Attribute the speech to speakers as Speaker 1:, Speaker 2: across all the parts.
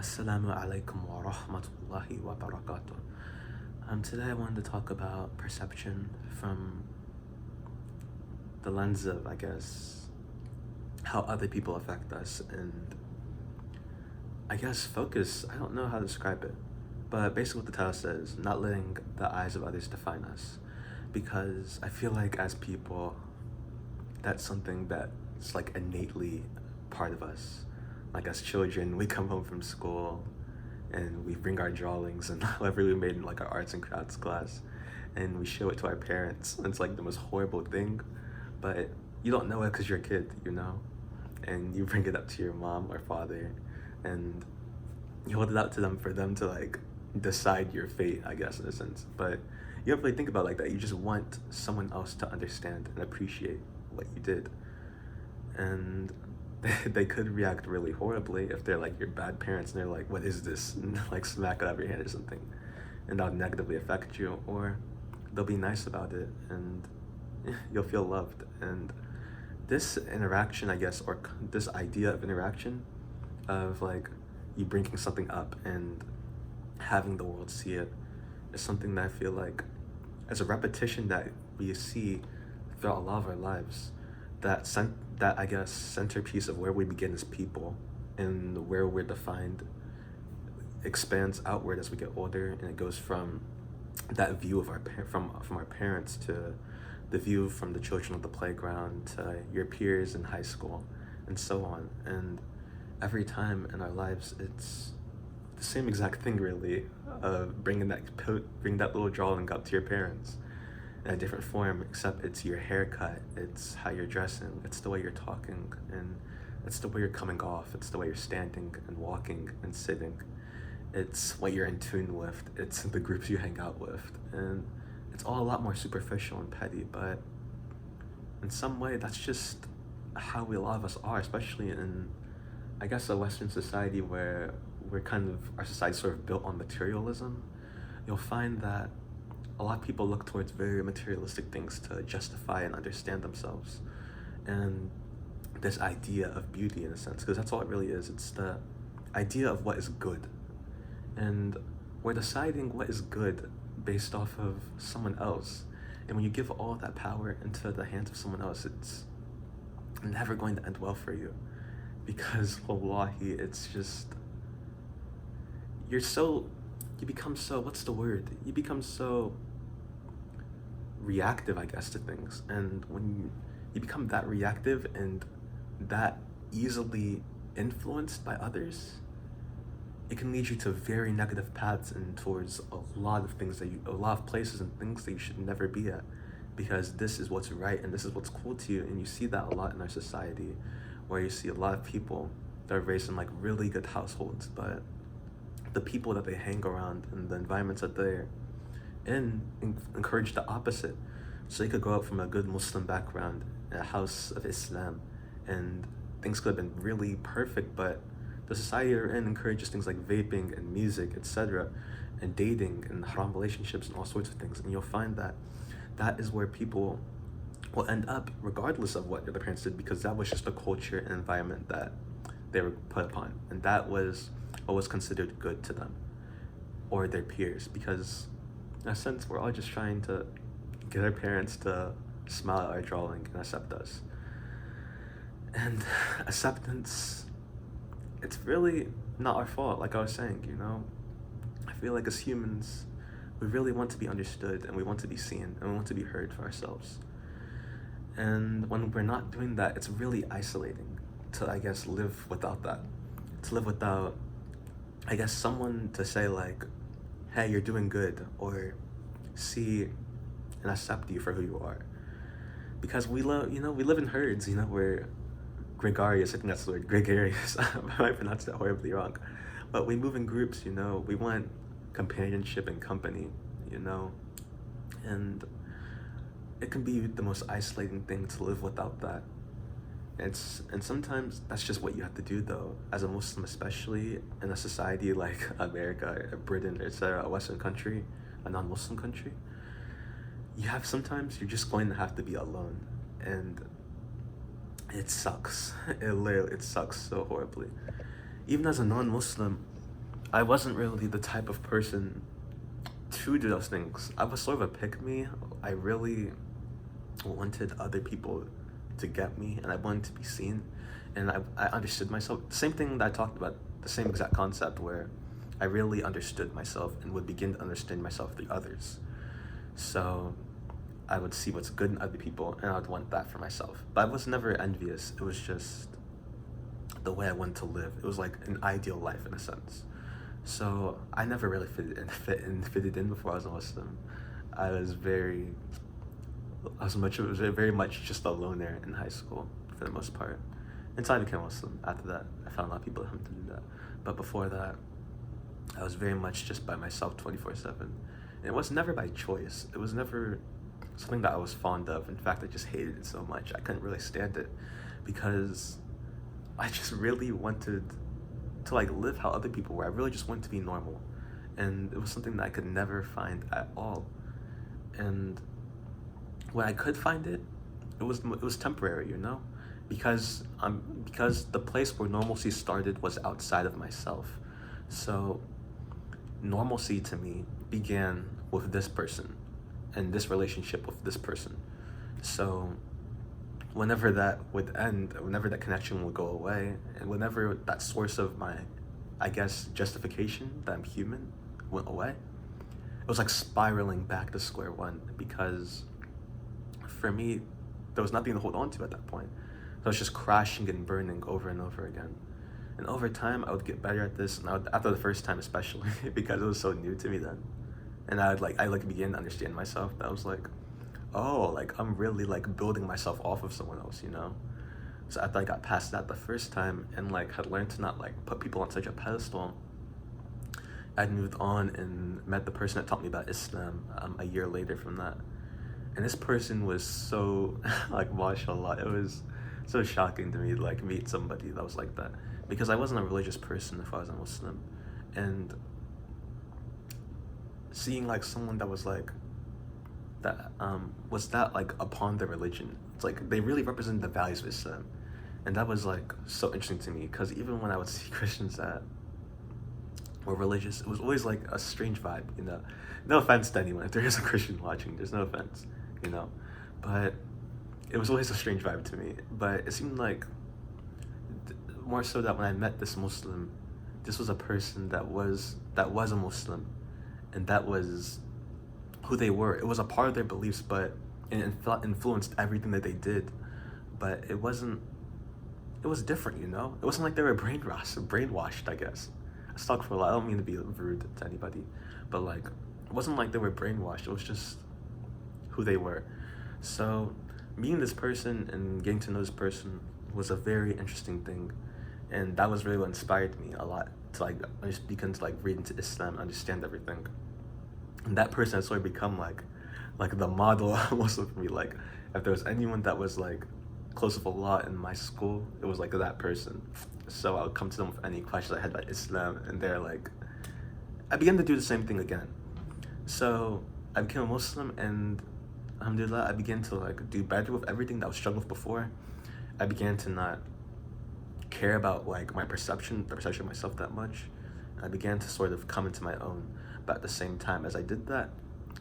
Speaker 1: Assalamu alaikum wa rahmatullahi wa barakatuh. Today I wanted to talk about perception from the lens of, I guess, how other people affect us and I guess focus. I don't know how to describe it, but basically what the title says, not letting the eyes of others define us. Because I feel like as people, that's something that's like innately part of us. Like as children, we come home from school and we bring our drawings and whatever we made in like our arts and crafts class and we show it to our parents. It's like the most horrible thing, but you don't know it because you're a kid, and you bring it up to your mom or father and you hold it out to them for them to like decide your fate, I guess, in a sense. But you don't really think about it like that. You just want someone else to understand and appreciate what you did. And they could react really horribly if they're like your bad parents and they're like, what is this? And like smack it out of your hand or something. And that'll negatively affect you. Or they'll be nice about it and you'll feel loved. And this interaction, I guess, or this idea of interaction of like you bringing something up and having the world see it is something that I feel like as a repetition that we see throughout a lot of our lives, that I guess centerpiece of where we begin as people and where we're defined expands outward as we get older, and it goes from that view of from our parents to the view from the children of the playground to your peers in high school and so on. And every time in our lives it's the same exact thing really, bringing that little drawing up to your parents in a different form, except it's your haircut, it's how you're dressing, it's the way you're talking, and it's the way you're coming off, it's the way you're standing and walking and sitting, it's what you're in tune with, it's the groups you hang out with, and it's all a lot more superficial and petty, but in some way that's just how a lot of us are, especially in, I guess, a Western society where our society sort of built on materialism. You'll find that a lot of people look towards very materialistic things to justify and understand themselves. And this idea of beauty, in a sense, because that's all it really is. It's the idea of what is good. And we're deciding what is good based off of someone else. And when you give all that power into the hands of someone else, it's never going to end well for you. Because, wallahi, it's just, you become so, what's the word? You become so reactive, I guess, to things. And when you become that reactive and that easily influenced by others, it can lead you to very negative paths and towards a lot of places and things that you should never be at, because this is what's right and this is what's cool to you. And you see that a lot in our society, where you see a lot of people that are raised in like really good households, but the people that they hang around and the environments that they're in encourage the opposite. So you could grow up from a good Muslim background in a house of Islam and things could have been really perfect, but the society you're in encourages things like vaping and music, etc., and dating and haram relationships and all sorts of things. And you'll find that that is where people will end up regardless of what their parents did, because that was just the culture and environment that they were put upon, and that was what was considered good to them or their peers. Because in a sense we're all just trying to get our parents to smile at our drawing and accept us. And acceptance, it's really not our fault. Like I was saying, I feel like as humans we really want to be understood and we want to be seen and we want to be heard for ourselves. And when we're not doing that, it's really isolating to, I guess, live without that. To live without, I guess, someone to say like, hey, you're doing good, or see and accept you for who you are. Because we live in herds, we're gregarious, I think that's the word, gregarious. I might pronounce that horribly wrong. But we move in groups, we want companionship and company, and it can be the most isolating thing to live without that. And sometimes that's just what you have to do, though, as a Muslim, especially in a society like America or Britain, etc., a Western country, a non-Muslim country. Sometimes you're just going to have to be alone, and it sucks. It sucks so horribly. Even as a non-Muslim, I wasn't really the type of person to do those things. I was sort of a pick-me. I really wanted other people to get me, and I wanted to be seen, and I understood myself. The same thing that I talked about, the same exact concept where I really understood myself and would begin to understand myself through others. So I would see what's good in other people, and I would want that for myself. But I was never envious. It was just the way I wanted to live. It was like an ideal life in a sense. So I never really fitted in before I was a Muslim. I was very, it was very much just a loner in high school for the most part. Until I became Muslim. After that, I found a lot of people who do that. But before that, I was very much just by myself 24/7. And it was never by choice. It was never something that I was fond of. In fact, I just hated it so much. I couldn't really stand it because I just really wanted to like live how other people were. I really just wanted to be normal. And it was something that I could never find at all. And when I could find it, it was temporary, you know? Because the place where normalcy started was outside of myself. So normalcy to me began with this person and this relationship with this person. So whenever that would end, whenever that connection would go away, and whenever that source of my, I guess, justification that I'm human went away, it was like spiraling back to square one, because for me, there was nothing to hold on to at that point. So I was just crashing and burning over and over again. And over time, I would get better at this, and after the first time especially, because it was so new to me then. And I begin to understand myself. That I was like, oh, like I'm really like building myself off of someone else, you know? So after I got past that the first time and like had learned to not like put people on such a pedestal, I'd moved on and met the person that taught me about Islam a year later from that. And this person was so like, mashallah, it was so shocking to me to like meet somebody that was like that, because I wasn't a religious person if I was a Muslim. And seeing like someone that was like that like upon their religion, it's like they really represent the values of Islam. And that was like so interesting to me, because even when I would see Christians that were religious, it was always like a strange vibe, you know? No offense to anyone, if there is a Christian watching, there's no offense, you know? But it was always a strange vibe to me. But it seemed like more so that when I met this Muslim, this was a person that was a Muslim, and that was who they were. It was a part of their beliefs, but it influenced everything that they did. But it was different, you know? It wasn't like they were brainwashed, I guess. I talk for a lot. I don't mean to be rude to anybody, but like, it wasn't like they were brainwashed. It was just who they were. So meeting this person and getting to know this person was a very interesting thing. And that was really what inspired me a lot to like just begin to like read into Islam, understand everything. And that person has sort of become like the model Muslim for me. Like if there was anyone that was like close with Allah in my school, it was like that person. So I would come to them with any questions I had about Islam, and they're like, I began to do the same thing again. So I became a Muslim, and alhamdulillah, I began to like do better with everything that I was struggling with before. I began to not care about like the perception of myself that much. I began to sort of come into my own. But at the same time as I did that,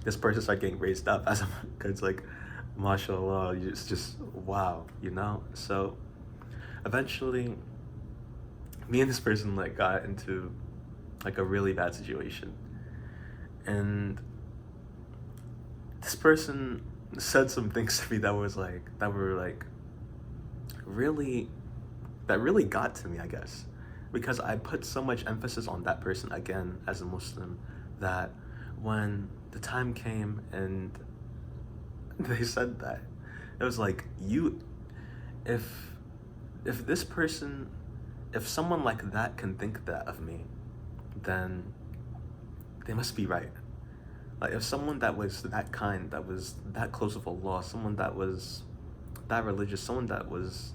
Speaker 1: this person started getting raised up as because like, mashallah, it's just wow, you know? So eventually, me and this person like got into like a really bad situation. And this person said some things to me that were really got to me, I guess, because I put so much emphasis on that person again as a Muslim, that when the time came and they said that, it was like, if this person, if someone like that can think that of me, then they must be right. Like if someone that was that kind, that was that close with Allah, someone that was that religious, someone that was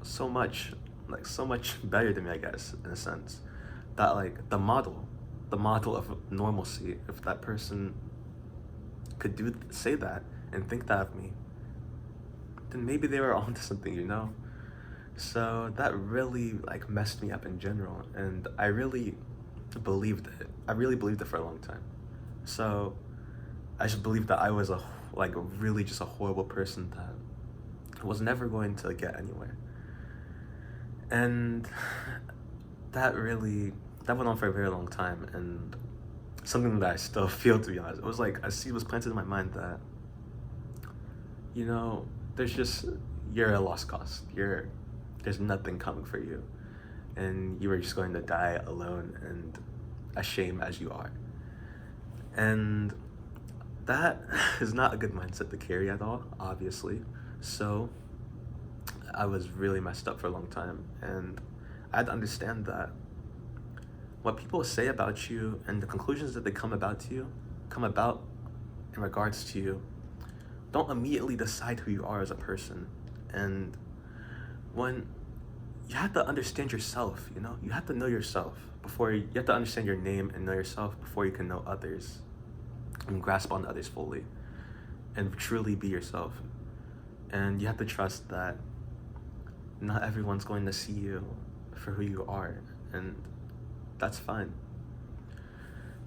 Speaker 1: so much better than me, I guess, in a sense, that like the model of normalcy, if that person could say that and think that of me, then maybe they were onto something, you know? So that really like messed me up in general, and I really believed it. I really believed it for a long time. So I just believed that I was really just a horrible person that was never going to get anywhere. And that went on for a very long time, and something that I still feel, to be honest. It was like a seed was planted in my mind that, there's just, you're a lost cause. There's nothing coming for you, and you are just going to die alone and ashamed as you are. And that is not a good mindset to carry at all, obviously. So I was really messed up for a long time, and I had to understand that what people say about you and the conclusions that they come about in regards to you, don't immediately decide who you are as a person. And when you have to understand yourself, you have to know yourself before you have to understand your name and know yourself before you can know others and grasp on others fully and truly be yourself. And you have to trust that not everyone's going to see you for who you are, and that's fine.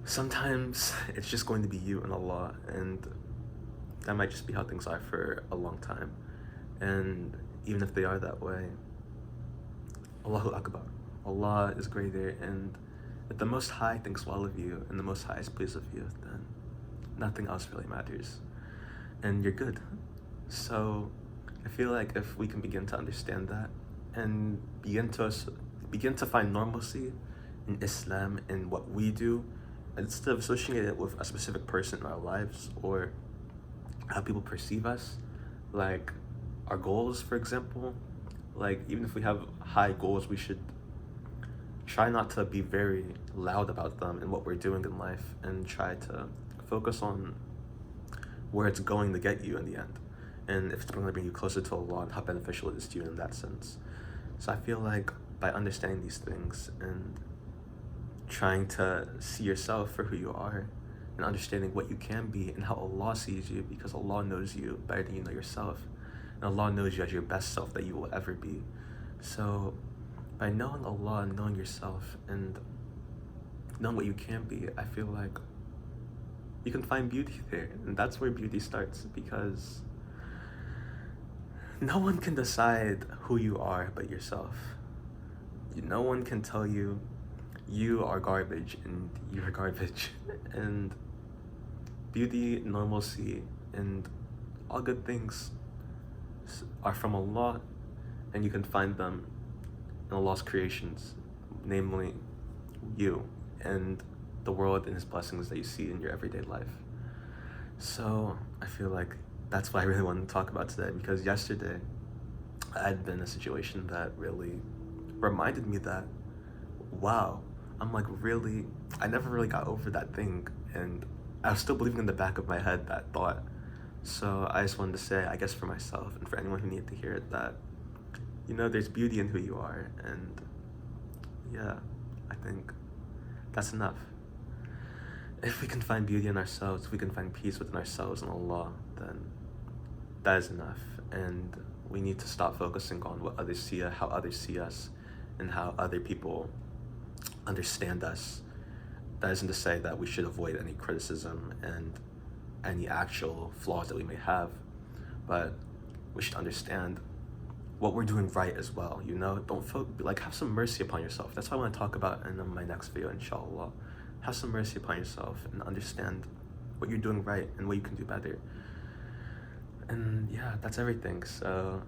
Speaker 1: Sometimes it's just going to be you and Allah, and that might just be how things are for a long time. And even if they are that way, Allahu Akbar. Allah is greater, and if the Most High thinks well of you and the Most High is pleased with you, then nothing else really matters. And you're good. So I feel like if we can begin to understand that and begin to find normalcy in Islam and what we do, instead of associating it with a specific person in our lives or how people perceive us, like our goals, for example, like even if we have high goals, we should try not to be very loud about them and what we're doing in life, and try to focus on where it's going to get you in the end, and if it's going to bring you closer to Allah and how beneficial it is to you in that sense. So I feel like by understanding these things and trying to see yourself for who you are and understanding what you can be and how Allah sees you, because Allah knows you better than you know yourself, and Allah knows you as your best self that you will ever be. So by knowing Allah and knowing yourself and knowing what you can be, I feel like you can find beauty there, and that's where beauty starts, because no one can decide who you are but yourself. No one can tell you you are garbage and you're garbage. And beauty, normalcy, and all good things are from Allah, and you can find them in Allah's creations, namely you and the world and His blessings that you see in your everyday life. So I feel like that's what I really wanted to talk about today, because yesterday I had been in a situation that really reminded me that, wow, I never really got over that thing, and I was still believing in the back of my head that thought. So I just wanted to say, I guess for myself and for anyone who needed to hear it, that, there's beauty in who you are, and yeah, I think that's enough. If we can find beauty in ourselves, if we can find peace within ourselves and Allah, then that is enough. And we need to stop focusing on what others see, how others see us, and how other people understand us. That isn't to say that we should avoid any criticism and any actual flaws that we may have, but we should understand what we're doing right as well. Don't have some mercy upon yourself. That's what I want to talk about in my next video, inshallah. Have some mercy upon yourself and understand what you're doing right and what you can do better. And yeah, that's everything. So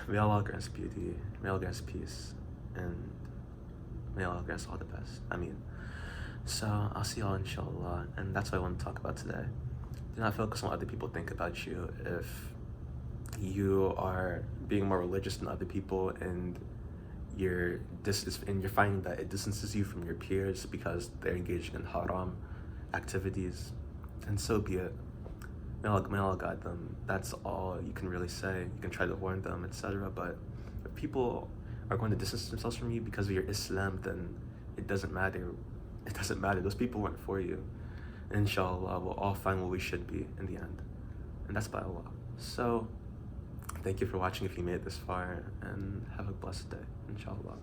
Speaker 1: may Allah grant us beauty, may Allah grant us peace, and may Allah grant us all the best. I mean, so I'll see y'all inshallah, and that's what I want to talk about today. Do not focus on what other people think about you. If you are being more religious than other people and you're finding that it distances you from your peers because they're engaging in haram activities, then so be it. May Allah guide them. That's all you can really say. You can try to warn them, etc. But if people are going to distance themselves from you because of your Islam, then it doesn't matter. It doesn't matter. Those people weren't for you. Inshallah, we'll all find what we should be in the end. And that's by Allah. So thank you for watching if you made it this far, and have a blessed day, inshallah.